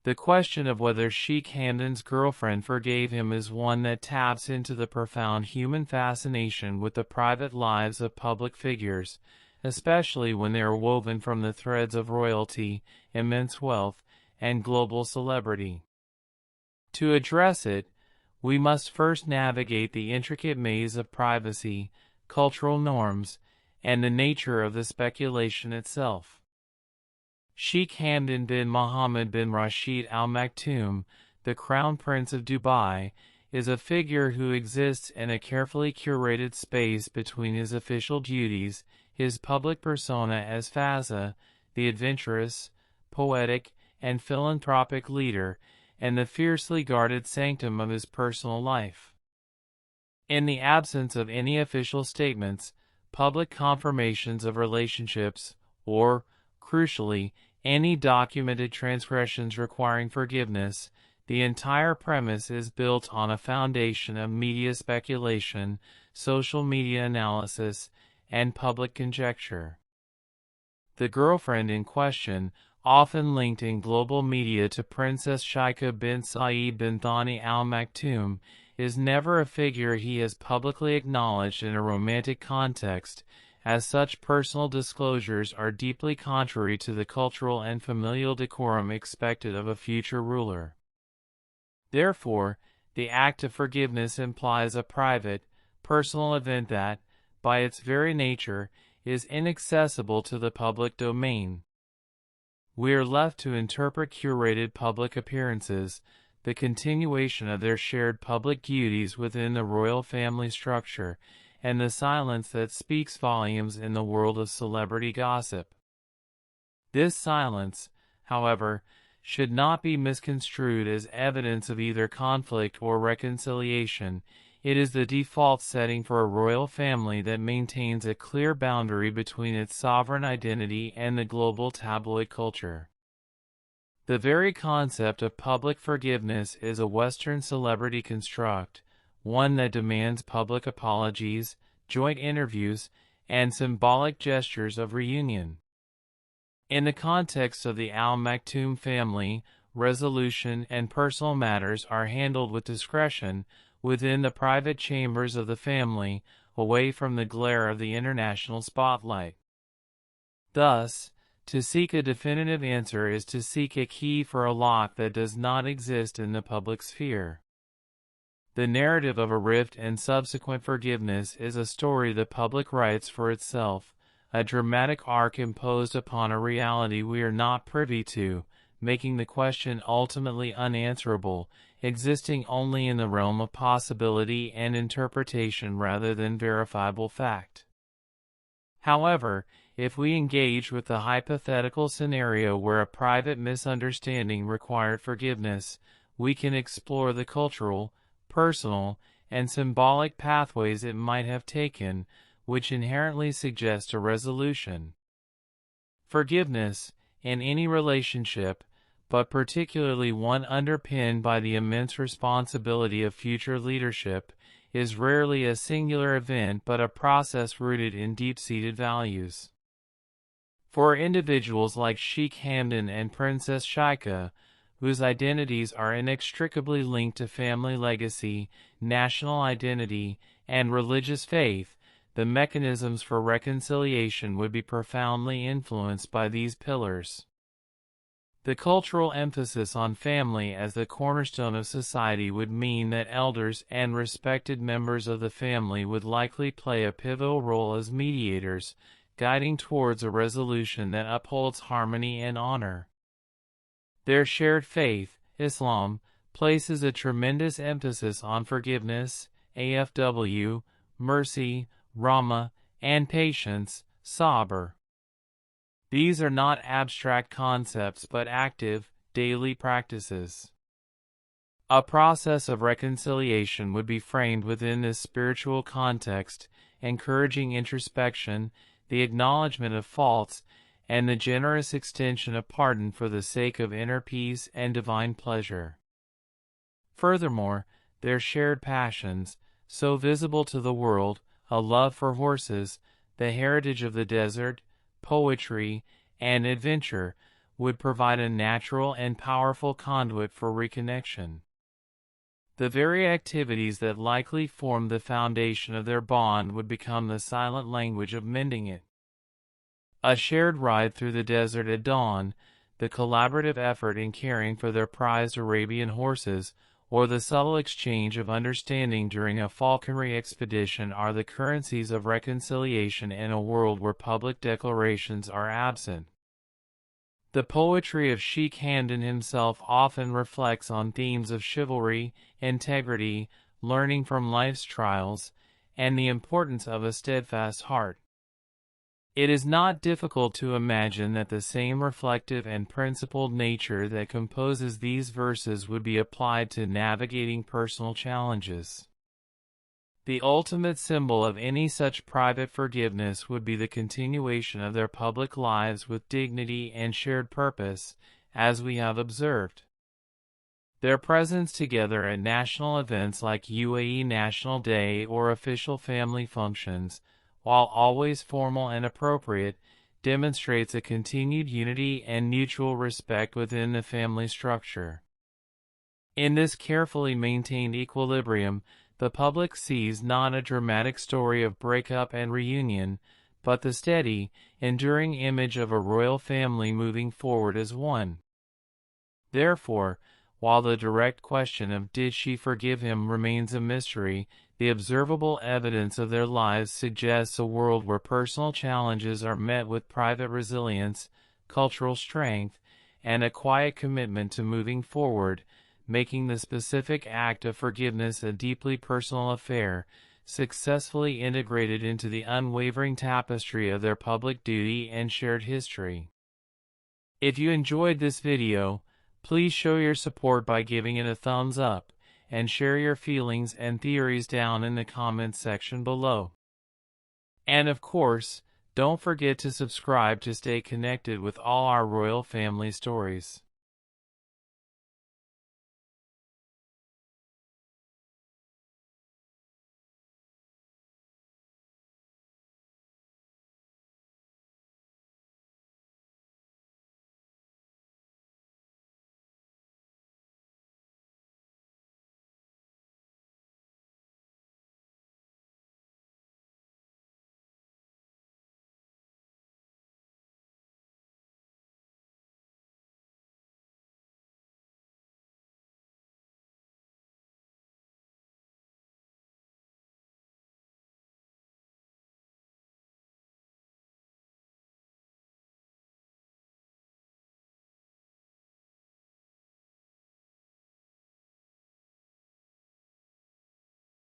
The question of whether Sheikh Hamdan's girlfriend forgave him is one that taps into the profound human fascination with the private lives of public figures, especially when they are woven from the threads of royalty, immense wealth, and global celebrity. To address it, we must first navigate the intricate maze of privacy, cultural norms, and the nature of the speculation itself. Sheikh Hamdan bin Mohammed bin Rashid Al Maktoum, the Crown Prince of Dubai, is a figure who exists in a carefully curated space between his official duties, his public persona as Fazza, the adventurous, poetic, and philanthropic leader, and the fiercely guarded sanctum of his personal life. In the absence of any official statements, public confirmations of relationships, or, crucially, any documented transgressions requiring forgiveness, the entire premise is built on a foundation of media speculation, social media analysis, and public conjecture. The girlfriend in question, often linked in global media to Princess Sheikha bint Saeed bin Thani Al Maktoum, is never a figure he has publicly acknowledged in a romantic context, as such personal disclosures are deeply contrary to the cultural and familial decorum expected of a future ruler. Therefore, the act of forgiveness implies a private, personal event that, by its very nature, is inaccessible to the public domain. We are left to interpret curated public appearances, the continuation of their shared public duties within the royal family structure, and the silence that speaks volumes in the world of celebrity gossip. This silence, however, should not be misconstrued as evidence of either conflict or reconciliation. It is the default setting for a royal family that maintains a clear boundary between its sovereign identity and the global tabloid culture. The very concept of public forgiveness is a Western celebrity construct, one that demands public apologies, joint interviews, and symbolic gestures of reunion. In the context of the Al Maktoum family, resolution and personal matters are handled with discretion, within the private chambers of the family, away from the glare of the international spotlight. Thus, to seek a definitive answer is to seek a key for a lock that does not exist in the public sphere. The narrative of a rift and subsequent forgiveness is a story the public writes for itself, a dramatic arc imposed upon a reality we are not privy to, making the question ultimately unanswerable, existing only in the realm of possibility and interpretation rather than verifiable fact. However, if we engage with the hypothetical scenario where a private misunderstanding required forgiveness, we can explore the cultural, personal, and symbolic pathways it might have taken, which inherently suggest a resolution. Forgiveness, in any relationship, but particularly one underpinned by the immense responsibility of future leadership, is rarely a singular event but a process rooted in deep-seated values. For individuals like Sheikh Hamdan and Princess Sheikha, whose identities are inextricably linked to family legacy, national identity, and religious faith, the mechanisms for reconciliation would be profoundly influenced by these pillars. The cultural emphasis on family as the cornerstone of society would mean that elders and respected members of the family would likely play a pivotal role as mediators, guiding towards a resolution that upholds harmony and honor. Their shared faith, Islam, places a tremendous emphasis on forgiveness, AFW, mercy, Rahmah, and patience, Sabr. These are not abstract concepts but active, daily practices. A process of reconciliation would be framed within this spiritual context, encouraging introspection, the acknowledgement of faults, and the generous extension of pardon for the sake of inner peace and divine pleasure. Furthermore, their shared passions, so visible to the world, a love for horses, the heritage of the desert, poetry, and adventure, would provide a natural and powerful conduit for reconnection. The very activities that likely formed the foundation of their bond would become the silent language of mending it. A shared ride through the desert at dawn, the collaborative effort in caring for their prized Arabian horses, or the subtle exchange of understanding during a falconry expedition are the currencies of reconciliation in a world where public declarations are absent. The poetry of Sheikh Hamdan himself often reflects on themes of chivalry, integrity, learning from life's trials, and the importance of a steadfast heart. It is not difficult to imagine that the same reflective and principled nature that composes these verses would be applied to navigating personal challenges. The ultimate symbol of any such private forgiveness would be the continuation of their public lives with dignity and shared purpose, as we have observed. Their presence together at national events like UAE National Day or official family functions, while always formal and appropriate, demonstrates a continued unity and mutual respect within the family structure. In this carefully maintained equilibrium, the public sees not a dramatic story of breakup and reunion, but the steady, enduring image of a royal family moving forward as one. Therefore, while the direct question of did she forgive him remains a mystery, the observable evidence of their lives suggests a world where personal challenges are met with private resilience, cultural strength, and a quiet commitment to moving forward, making the specific act of forgiveness a deeply personal affair, successfully integrated into the unwavering tapestry of their public duty and shared history. If you enjoyed this video, please show your support by giving it a thumbs up, and share your feelings and theories down in the comments section below. And of course, don't forget to subscribe to stay connected with all our royal family stories.